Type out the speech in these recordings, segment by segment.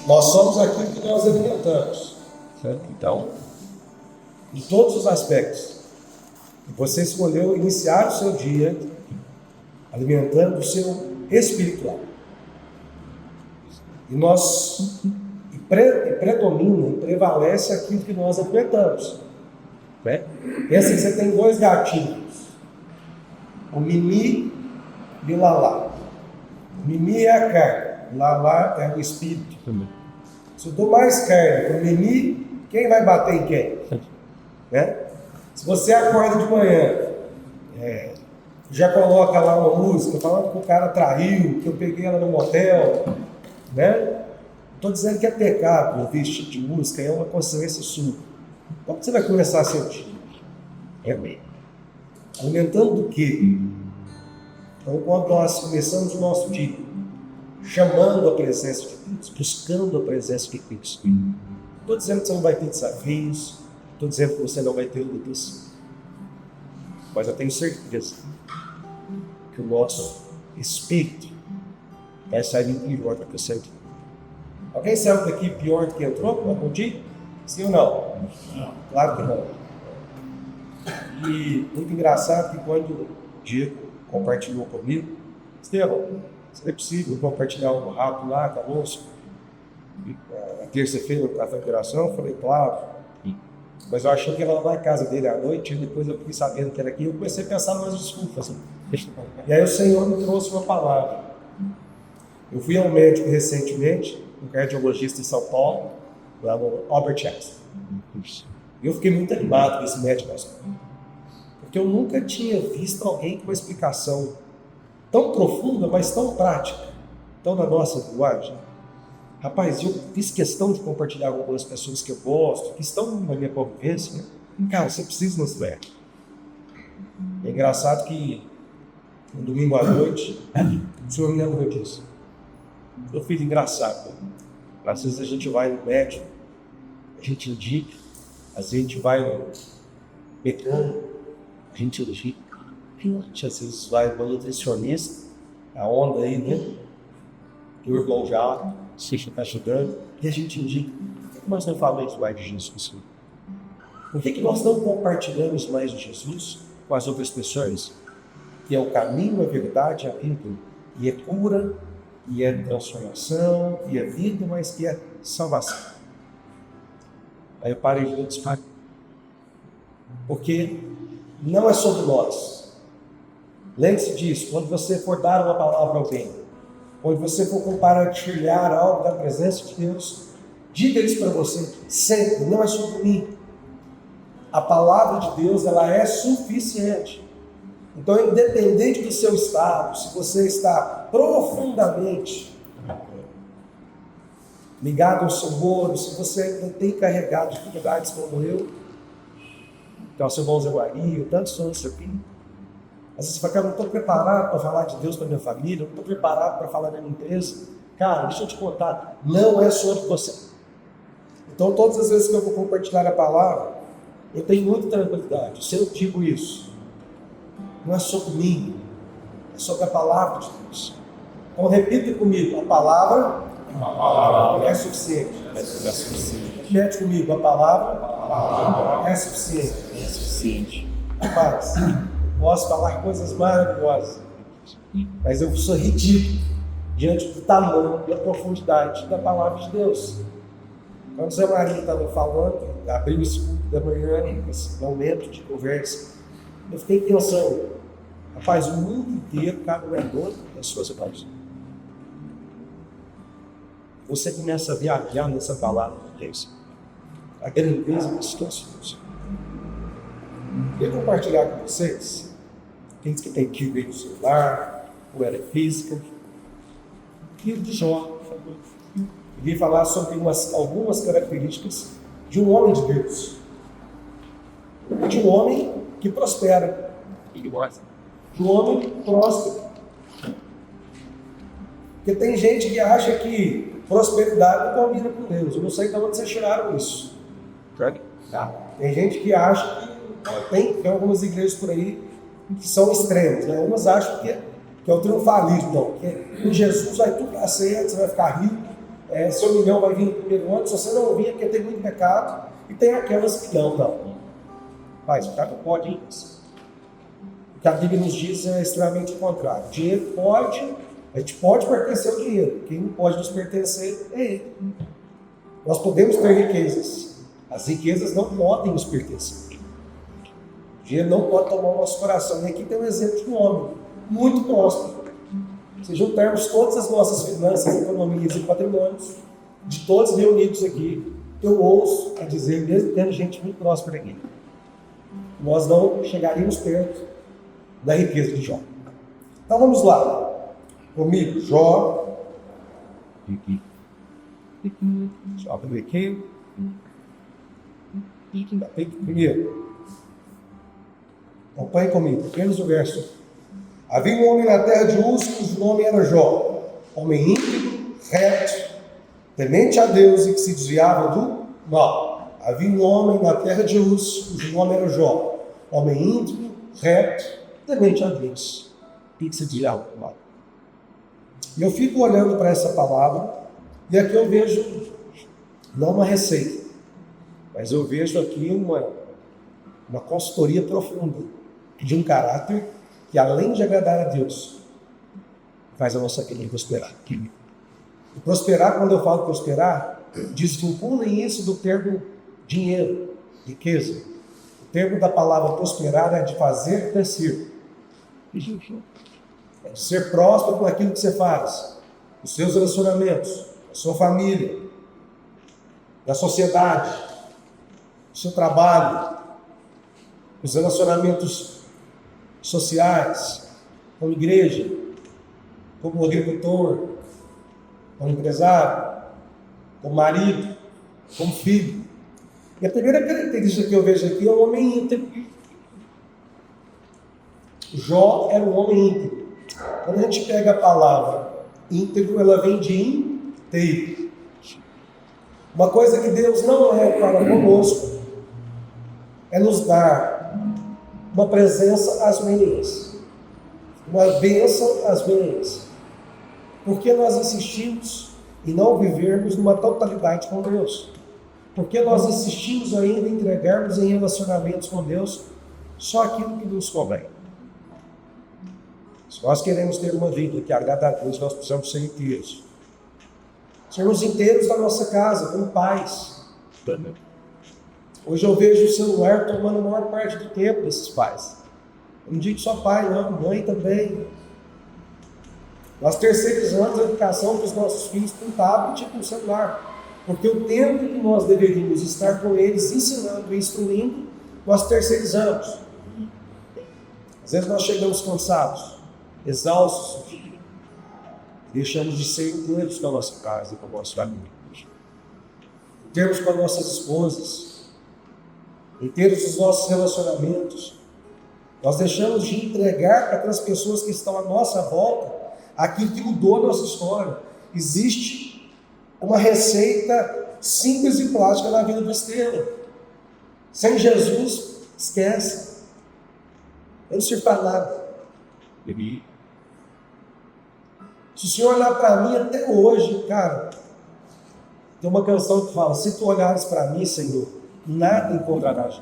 Nós somos aquilo que nós alimentamos. Certo? Então, Em todos os aspectos. E você escolheu iniciar o seu dia alimentando o seu espiritual. E predomina e prevalece aquilo que nós alimentamos. né? Pensa que você tem dois gatinhos. O Mimi e o Lalá. O Mimi é a carne, o Lalá é o espírito. Se eu dou mais carne para o Mimi, quem vai bater em quem? Né? Se você acorda de manhã, já coloca lá uma música falando que o cara traiu, que eu peguei ela no motel, né? Estou dizendo que é pecado ouvir esse tipo de música, é uma consciência sua. Como você vai começar seu dia? Alimentando do quê? Então, quando nós começamos o nosso dia, chamando a presença de Deus, buscando a presença de Cristo, estou dizendo que você não vai ter desafios, estou dizendo que você não vai ter lutas, mas eu tenho certeza que o nosso espírito vai sair pior do que o seu. Alguém saiu daqui pior do que entrou algum dia? Sim ou não? Claro que não. E muito engraçado que quando o Diego compartilhou comigo, Estevão, seria possível compartilhar um rápido lá conosco? Na terça-feira, no café de oração, eu falei, claro. Mas eu achei que ela lá na casa dele à noite, e depois eu fiquei sabendo que era aqui, eu comecei a pensar nas desculpas. E aí o Senhor me trouxe uma palavra. Eu fui ao médico recentemente, um cardiologista em São Paulo, lá no Albert Einstein. E eu fiquei muito animado com esse médico, porque eu nunca tinha visto alguém com uma explicação tão profunda, mas tão prática, tão na nossa linguagem. Rapaz, eu fiz questão de compartilhar com algumas pessoas que eu gosto, que estão na minha convivência, né? Cara, você precisa nos ver. É engraçado que no domingo à noite, o senhor me lembrou disso. Meu filho, engraçado. Né? Às vezes a gente vai no médico, a gente indica, às vezes a gente vai no mecânico, a gente indica, a gente às vezes vai no nutricionista, a onda aí, né? Que o irmão já está ajudando, e a gente indica. Por que nós não falamos mais de Jesus? Por que nós não compartilhamos mais de Jesus com as outras pessoas? Que é o caminho, a verdade, a vida. E é cura, e é transformação, e é vida, mas que é salvação. Aí eu parei de dispar. Porque não é sobre nós. Lembre-se disso, quando você for dar uma palavra a alguém, quando você for compartilhar algo da presença de Deus, diga isso para você sempre, não é sobre mim. A palavra de Deus, ela é suficiente. Então, independente do seu estado, se você está profundamente ligado ao Senhor, se você ainda tem carregado dificuldades como eu, então, seu irmão Zé Maria, tantos outros aqui, às vezes você fala, cara, não estou preparado para falar de Deus para minha família, não estou preparado para falar da minha empresa. Cara, deixa eu te contar, não é sobre você. Então, todas as vezes que eu vou compartilhar a palavra, eu tenho muita tranquilidade. Se eu digo isso, não é sobre mim, é sobre a palavra de Deus. Então, repita comigo, a palavra é suficiente. Repete comigo, a palavra é suficiente. Rapaz, posso falar coisas maravilhosas, mas eu sou ridículo diante do tamanho e da profundidade da palavra de Deus. Quando o Zé Maria estava falando, abriu o escudo da manhã, nesse momento de conversa, eu fiquei pensando, rapaz, o mundo inteiro cabe é dono das suas palavras. Você começa a viajar nessa palavra de Deus. A grandeza das situações. Eu vou compartilhar com vocês, tem que ter que ver no celular, ou era física, livro de Jó. Eu vim falar sobre algumas características de um homem de Deus. De um homem que prospera. De um homem próspero. Porque tem gente que acha que prosperidade não combina com Deus. Eu não sei de onde vocês tiraram isso. Tem gente que acha que tem algumas igrejas por aí que são extremas, né? Umas acham que é o triunfalismo, não. Que em Jesus vai tudo dar certo, você vai ficar rico, seu milhão vai vir no primeiro ano, se você não vir é porque tem muito pecado, e tem aquelas que não. Mas o cara não pode isso. O que a Bíblia nos diz é extremamente o contrário. O dinheiro a gente pode pertencer ao dinheiro, quem não pode nos pertencer é ele. Nós podemos ter riquezas, as riquezas não podem nos pertencer. O dinheiro não pode tomar o nosso coração. E aqui tem um exemplo de um homem muito próspero. Se juntarmos todas as nossas finanças, economias e patrimônios, de todos reunidos aqui, eu ouço a dizer, mesmo tendo gente muito próspera aqui, nós não chegaríamos perto da riqueza de Jó. Então vamos lá. Comigo, Jó. Jó aqui. Primeiro. Acompanhe comigo, apenas o verso. Havia um homem na terra de Uz, cujo nome era Jó, homem íntegro, reto, temente a Deus e que se desviava do mal. Havia um homem na terra de Uz, cujo nome era Jó, homem íntegro, reto, temente a Deus e que se desviava do mal. E eu fico olhando para essa palavra e aqui eu vejo não uma receita, mas eu vejo aqui uma consultoria profunda de um caráter que, além de agradar a Deus, faz a nossa vida prosperar. E prosperar, quando eu falo prosperar, desvinculem isso do termo dinheiro, riqueza. O termo da palavra prosperar é de fazer crescer. É de ser próspero com aquilo que você faz, os seus relacionamentos, a sua família, da sociedade, o seu trabalho, os relacionamentos sociais, como igreja, como agricultor, como empresário, como marido, como filho. E a primeira característica que eu vejo aqui é o homem íntegro. Jó era um homem íntegro. Quando a gente pega a palavra íntegro, ela vem de inteiro. Uma coisa que Deus não é para conosco é nos dar uma presença às meias, uma bênção às meias. Porque nós insistimos em não vivermos numa totalidade com Deus? Porque nós insistimos ainda em entregarmos em relacionamentos com Deus só aquilo que nos convém? Se nós queremos ter uma vida que agrada a Deus, nós precisamos ser inteiros. Sermos inteiros da nossa casa, como pais. Hoje eu vejo o celular tomando a maior parte do tempo desses pais. Eu não digo só pai, não, mãe também. Nós terceirizamos a educação dos nossos filhos com tablet e com celular. Porque o tempo que nós deveríamos estar com eles, ensinando e instruindo, nós terceirizamos. Às vezes nós chegamos cansados, exaustos, deixamos de ser inteiros com a nossa casa e com a nossa família. Inteiros com as nossas esposas, inteiros dos nossos relacionamentos. Nós deixamos de entregar para aquelas pessoas que estão à nossa volta aquilo que mudou a nossa história. Existe uma receita simples e prática na vida do Estevão. Sem Jesus, esquece. Eu não sirvo para nada. Se o Senhor olhar para mim até hoje, cara, tem uma canção que fala: se tu olhares para mim, Senhor, nada encontrarás.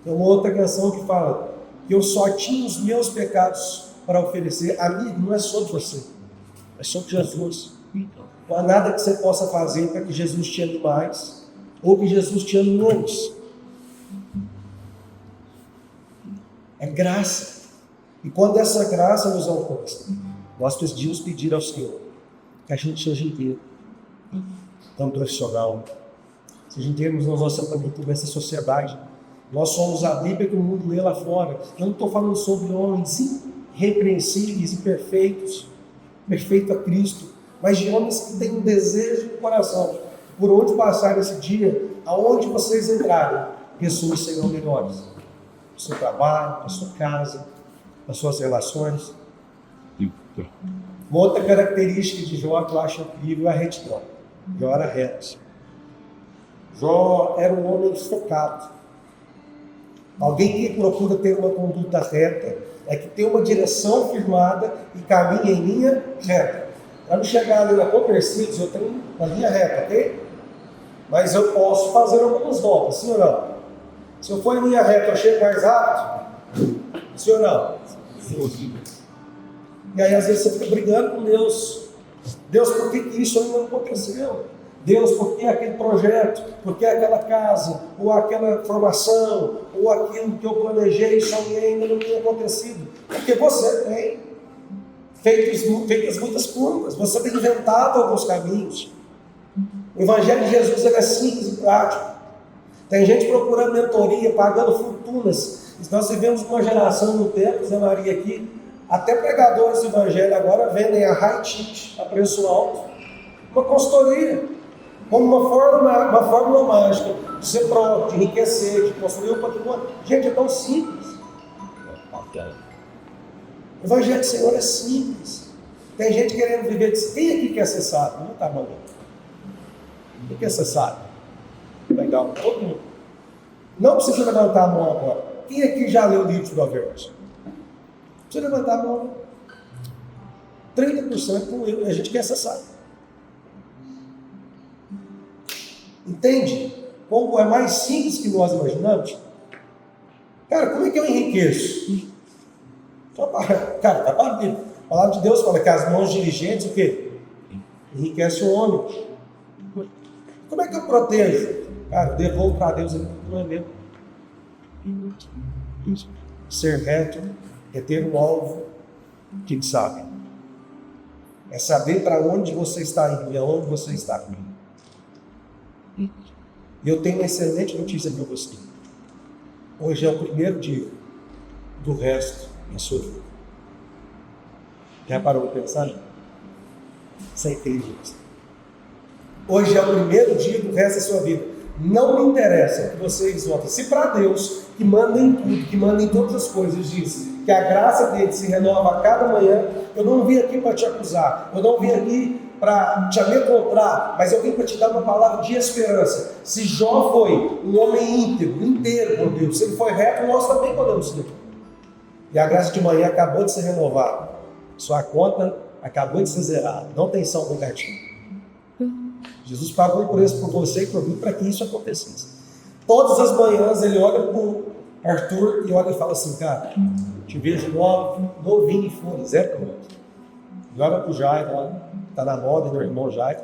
Tem uma outra canção que fala que eu só tinha os meus pecados para oferecer. Amigo, não é sobre você, é sobre Jesus. Não há nada que você possa fazer para que Jesus te ame mais ou que Jesus te ame menos. É graça. E quando essa graça nos alcança, nós precisamos pedir ao Senhor que a gente seja inteiro, tão profissional, seja inteiro na nossa família, nessa sociedade. Nós somos a Bíblia que o mundo lê lá fora. Eu não estou falando sobre homens irrepreensíveis e perfeitos, perfeito a Cristo, mas de homens que têm um desejo no coração, por onde passar esse dia, aonde vocês entrarem, pessoas serão melhores. No seu trabalho, na sua casa, nas suas relações. Uma outra característica de Jó que eu acho incrível é a retidão. Jó era reto. Jó era um homem focado. Alguém que procura ter uma conduta reta é que tem uma direção firmada e caminha em linha reta. Para não chegar ali na Copercílios, eu tenho uma linha reta, ok? Mas eu posso fazer algumas voltas, sim ou não? Se eu for em linha reta, eu chego mais rápido? Sim ou não? Sim. E aí, às vezes, você fica brigando com Deus. Deus, por que isso ainda não aconteceu? Deus, por que aquele projeto? Por que aquela casa? Ou aquela formação? Ou aquilo que eu planejei, sonhei, ainda não tem acontecido? Porque você tem feitas muitas curvas. Você tem inventado alguns caminhos. O Evangelho de Jesus ele é simples e prático. Tem gente procurando mentoria, pagando fortunas. Nós vivemos uma geração no tempo, Zé Maria aqui, até pregadores do Evangelho agora vendem a high ticket, a preço alto, uma consultoria, como uma fórmula mágica de ser próprio, de enriquecer, de construir um patrimônio. Gente, é tão simples. O Evangelho do Senhor é simples. Tem gente querendo viver disso. Quem aqui quer ser sábio? Não está maluco. Quem quer ser sábio? Legal, todo mundo. Não precisa levantar a mão agora. Quem aqui já leu o livro de Provérbios? Precisa levantar a mão. 30% não leu. A gente quer ser sábio. Entende? Como é mais simples que nós imaginamos? Cara, como é que eu enriqueço? Cara, tá para a Bíblia. A palavra de Deus fala que as mãos diligentes, o quê? Enriquece o homem. Como é que eu protejo? Cara, eu devolvo para Deus, ele não é meu. Ser reto é ter um alvo que ele sabe. É saber para onde você está indo e aonde você está comigo. E eu tenho uma excelente notícia para você. Hoje é o primeiro dia do resto da sua vida. Já parou para pensar? Sem inteligência. Hoje é o primeiro dia do resto da sua vida. Não me interessa o que vocês votam. Se para Deus, que manda em tudo, que manda em todas as coisas, diz que a graça dele se renova a cada manhã, eu não vim aqui para te acusar, eu não vim aqui para te amedrontar, mas eu vim para te dar uma palavra de esperança. Se Jó foi um homem íntegro, inteiro com Deus, se ele foi reto, nós também podemos ser. E a graça de manhã acabou de ser renovada. Sua conta acabou de ser zerada. Não tem saldo negativo. Jesus pagou por isso por você e por mim para que isso acontecesse. Todas as manhãs ele olha para o Arthur e olha e fala assim, cara, te vejo novinho e fúria, 0 km. E olha para o Jairo, está na moda, meu irmão Jairo.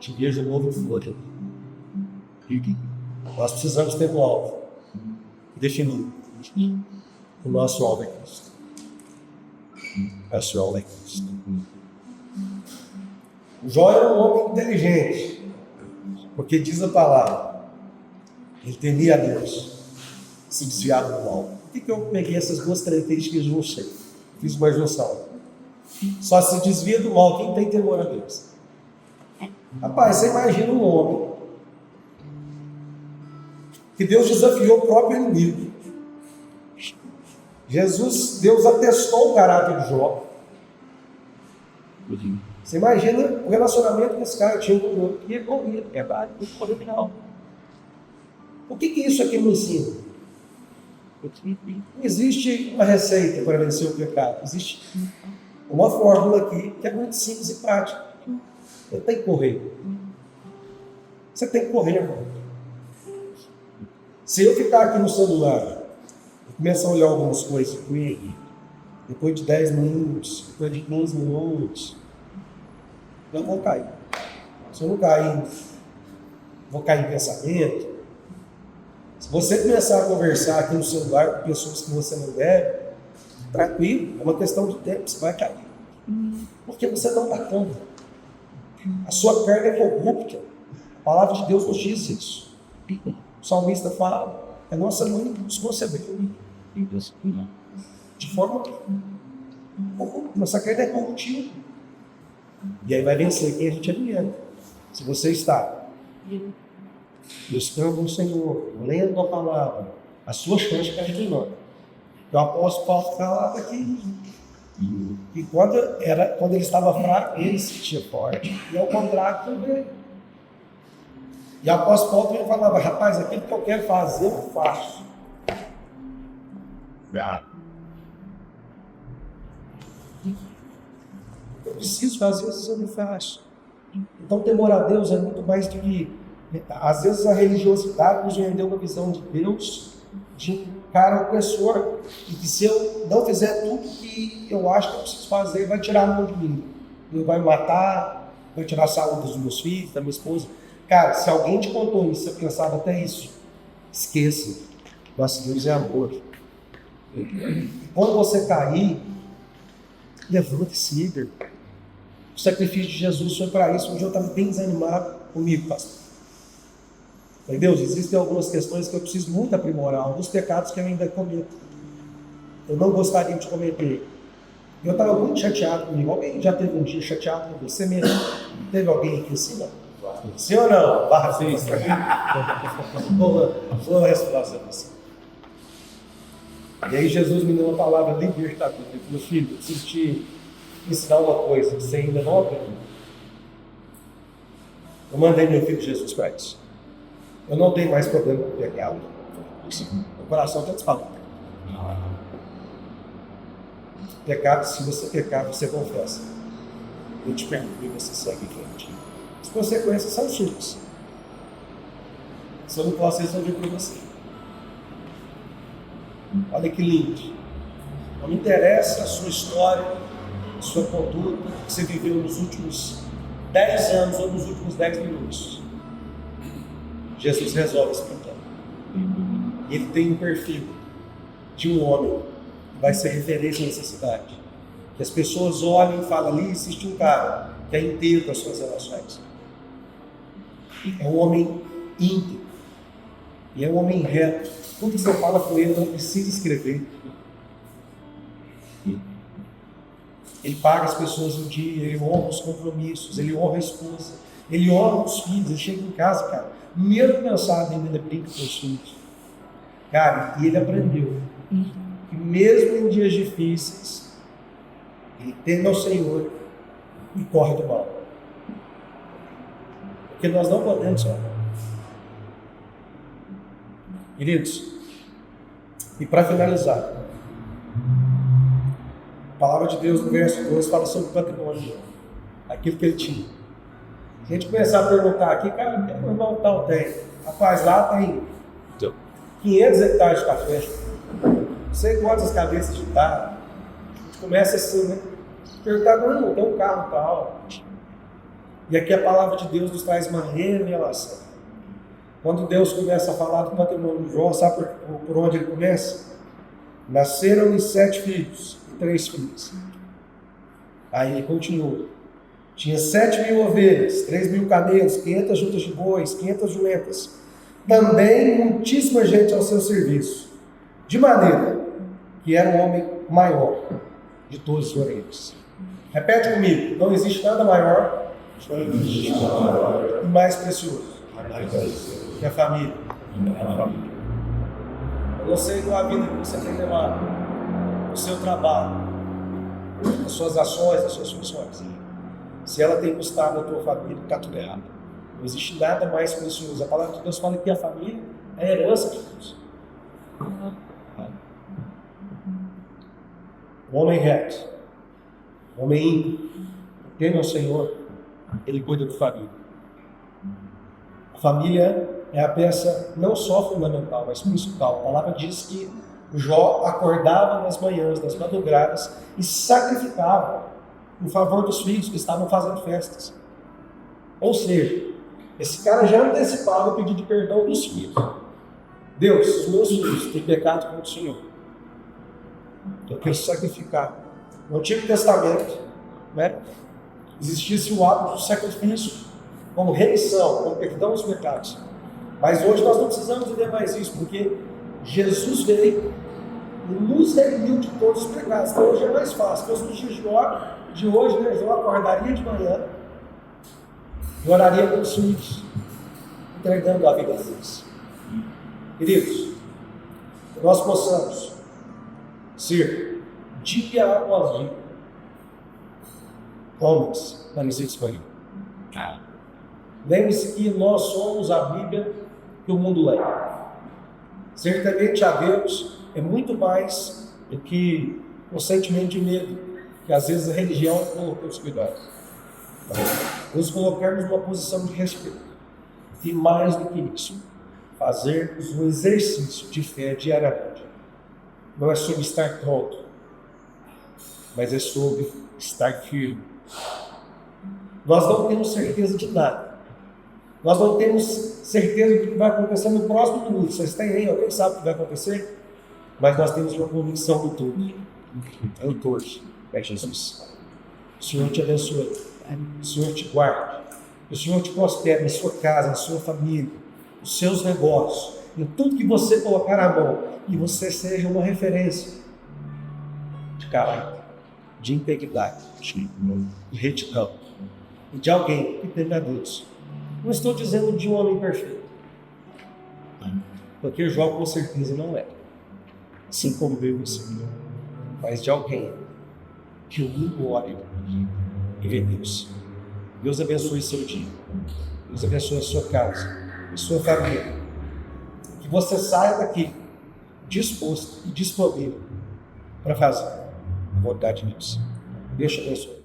Te vejo novo e fúria. Nós precisamos ter um alvo definido. O nosso alvo é Cristo. Nosso alvo é Cristo. O Jó era um homem inteligente, porque diz a palavra, ele temia a Deus, se desviava do mal. Por que eu peguei essas duas características de você? Fiz uma junção. Só se desvia do mal quem tem temor a Deus. Rapaz, você imagina um homem que Deus desafiou o próprio inimigo. Deus atestou o caráter de Jó. Você imagina o relacionamento que esse cara tinha com o outro. E é corrido, é corrido. O que isso aqui me ensina? Não existe uma receita para vencer o pecado. Existe uma fórmula aqui que é muito simples e prática. Você tem que correr. Você tem que correr, irmão. Se eu ficar aqui no celular e começar a olhar algumas coisas com ele, depois de 10 minutos, depois de 15 minutos, eu vou cair. Se eu não cair, vou cair em pensamento. Se você começar a conversar aqui no celular com pessoas que você não deve, tranquilo, é uma questão de tempo, você vai cair. Porque você não está conta. A sua carne é corrupta. A palavra de Deus nos diz isso. O salmista fala, é nossa mãe que nos concebeu. De forma que nossa carne é corruptível. E aí vai vencer quem a gente alimenta. Se você está buscando o Senhor, lendo a palavra, a sua chance está diminuindo. O apóstolo Paulo falava aqui que quando ele estava fraco, ele se sentia forte. E ao contrário também. E o apóstolo Paulo também falava, rapaz, aquilo que eu quero fazer, eu faço. eu preciso fazer, às vezes eu não faço. Então, temor a Deus é muito mais do que... Às vezes a religiosidade nos vendeu uma visão de Deus, de um cara opressor, e que se eu não fizer tudo que eu acho que eu preciso fazer, ele vai tirar a mão de mim. Ele vai me matar, vai tirar a saúde dos meus filhos, da minha esposa. Cara, se alguém te contou isso, você pensava até isso, esqueça. Nosso Deus é amor. E quando você cair, levanta e siga. O sacrifício de Jesus foi para isso. Hoje eu estava bem desanimado comigo, pastor. Falei, Deus, existem algumas questões que eu preciso muito aprimorar, alguns pecados que eu ainda cometo. Eu não gostaria de cometer. Eu estava muito chateado comigo. Alguém já teve um dia chateado com você mesmo? Teve alguém aqui assim, não? Sim ou não? Barra sim. Boa resposta. E aí Jesus me deu uma palavra libertadora. Ele falou, filho, eu preciso te ensinar uma coisa que você ainda não aprendeu. Eu mandei meu filho Jesus para isso. Eu não tenho mais problema com pecado. Meu coração está disparado. Pecado, se você pecar, você confessa. Eu te pergunto e você segue em frente. As consequências são suas. Se eu não posso resolver por você. Olha que lindo. Não me interessa a sua história, a sua conduta, que você viveu nos últimos 10 anos ou nos últimos 10 minutos. Jesus resolve esse problema. Ele tem um perfil de um homem que vai ser referência nessa cidade. Que as pessoas olhem e falam, ali existe um cara que é inteiro das suas relações. É um homem íntegro. E é um homem reto. Tudo que você fala com ele não precisa escrever. Ele paga as pessoas no dia, ele honra os compromissos, ele honra a esposa, ele honra os filhos, ele chega em casa, cara, mesmo cansado ainda ele brinca com os filhos. Cara, e ele aprendeu que mesmo em dias difíceis, ele teme ao Senhor e corre do mal. Porque nós não podemos só. Queridos, e para finalizar, a palavra de Deus no verso 2 fala sobre o patrimônio, aquilo que ele tinha. Se a gente começar a perguntar aqui, cara, o que o irmão tal tem? Rapaz, lá tem 500 hectares de café, não sei quantas cabeças de tarde. A gente começa assim, né? Perguntar, não, tem um carro tal. E aqui a palavra de Deus nos traz uma revelação. Quando Deus começa a falar do patrimônio de João, sabe por onde ele começa? Nasceram-lhe 7 filhos e 3 filhas. Aí ele continua. Tinha 7.000 ovelhas, 3.000 camelos, 500 juntas de bois, 500 jumentas. Também muitíssima gente ao seu serviço. De maneira que era o homem maior de todos os reinos. Repete comigo. Não existe nada maior e mais precioso que a família. Eu não sei qual a vida que você tem levado, o seu trabalho, as suas ações, as suas funções. Se ela tem custado a tua família, está tudo errado. Não existe nada mais precioso. A palavra de Deus fala que a família é a herança de Deus. O homem reto, o homem ímpio, teme ao Senhor, ele cuida da família. A família é a peça não só fundamental, mas principal. A palavra diz que Jó acordava nas manhãs, nas madrugadas e sacrificava em favor dos filhos que estavam fazendo festas. Ou seja, esse cara já antecipava o pedido de perdão dos filhos. Deus, os meus filhos têm pecado contra o Senhor. Eu quero sacrificar. No Antigo Testamento, né, existisse o hábito do sacrifício como remissão, como perdão dos pecados. Mas hoje nós não precisamos viver mais isso, porque Jesus veio e nos redimiu de todos os pecados. Então hoje é mais fácil. Então, nos dias de hoje, né, eu acordaria de manhã e oraria pelos filhos, entregando a vida a Deus. Queridos, que nós possamos ser, dia após dia, homens da misericórdia. Lembre-se que nós somos a Bíblia que o mundo lê. Ser temente a Deus é muito mais do que um sentimento de medo. que às vezes a religião colocou os cuidados. Nos colocarmos numa posição de respeito. E mais do que isso, fazermos um exercício de fé diariamente. Não é sobre estar pronto, mas é sobre estar firme. Nós não temos certeza de nada. Nós não temos certeza do que vai acontecer no próximo minuto. Vocês têm aí, alguém sabe o que vai acontecer? Mas nós temos uma convicção do todo. Eu torço. É Jesus. O Senhor te abençoe. O Senhor te guarde. O Senhor te prospere na sua casa, na sua família, nos seus negócios, em tudo que você colocar a mão. E você seja uma referência de caráter, de integridade, de retidão. E de alguém que teme a Deus. Não estou dizendo de um homem perfeito. Porque Jó com certeza não é. Assim como veio você. Mas de alguém que o ore e vê Deus. Deus abençoe seu dia. Deus abençoe a sua casa, a sua família. Que você saia daqui disposto e disponível para fazer a vontade de Deus. Deus te abençoe.